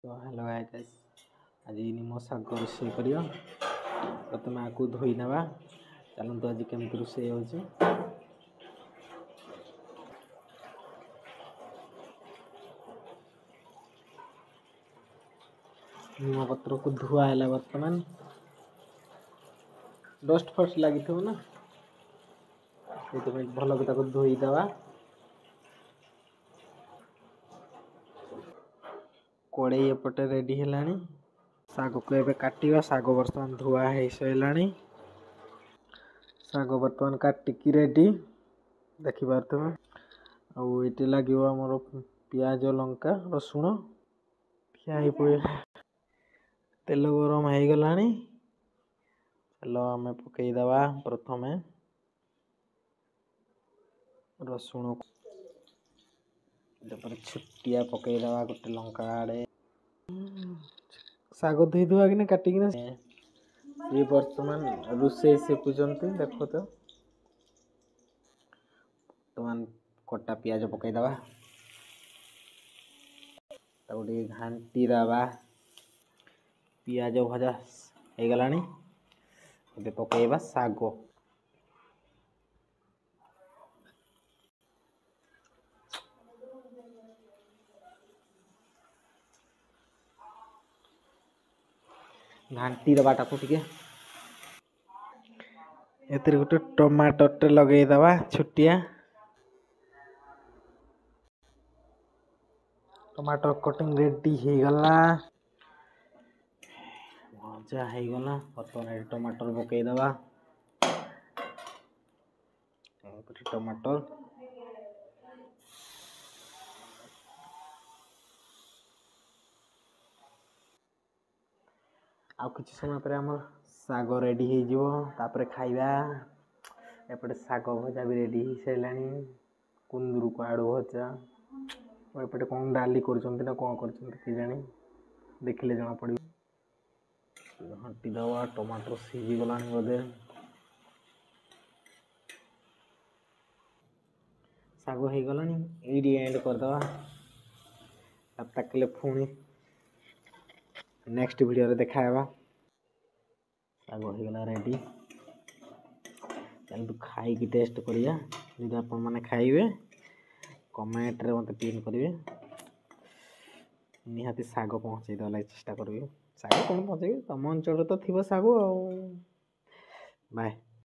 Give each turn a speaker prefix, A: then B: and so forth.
A: तो hello guys आज निम शाग रोषे कर प्रथम आपको धोई ना चलते आज केमती रोषे हो निम पत्र को धुआ है बर्तमान डस्ट फस्ट लगी ना ये भल को धोईदेवा कड़े एपटे रेडी है शाग को एबे काटिबा शाग बर्तमान धुआ हो साराणी शाग बर्तमान काटिकी रेडी देखि पारथमे आउे लगे आमर पियाज लंका रसुण तेल गरम हो गला चलो आम पकईदवा प्रथम रसुण छुटिया पकईदवा गोटे लंका आड़े शाग धोई धुआ कि काटिकी ये बर्तमान रोषे शिखुंट देख तो बर्तमान कटा पियाज पकईदवा घाटी दवा पियाज भजा हो गला पकईबा शाग घाटी दबाटा को गोटे टमाटर लगेदवा छुटिया टमाटर कटिंग रेडी हो गला भजा हो गला बर्तमान टमाटर पकईदवा टमाटर आ किसी समय पर आम शाग रेडी हो खाइबा एपटे शाग भजा भी रेडी हो सारा कुंदरू को आड़ू भजा एपटे कौन डाली कर कौन कर देखिले जना पड़ घंटी दवा टमाटर सीझी गला बोधे शाग हो गला ये एंड करदे ताकले पुणी नेक्स्ट वीडियो देखा शाग हो गला रेडी चल खाई टेस्ट करिया यदि आपण मैंने खाइबे कमेंट रे मत पिन करेंगे निहाती शाग पहुँचे देवा चेष्टा करी शाग कौन पहुँचे तुम अंचल तो थी शाग बाय।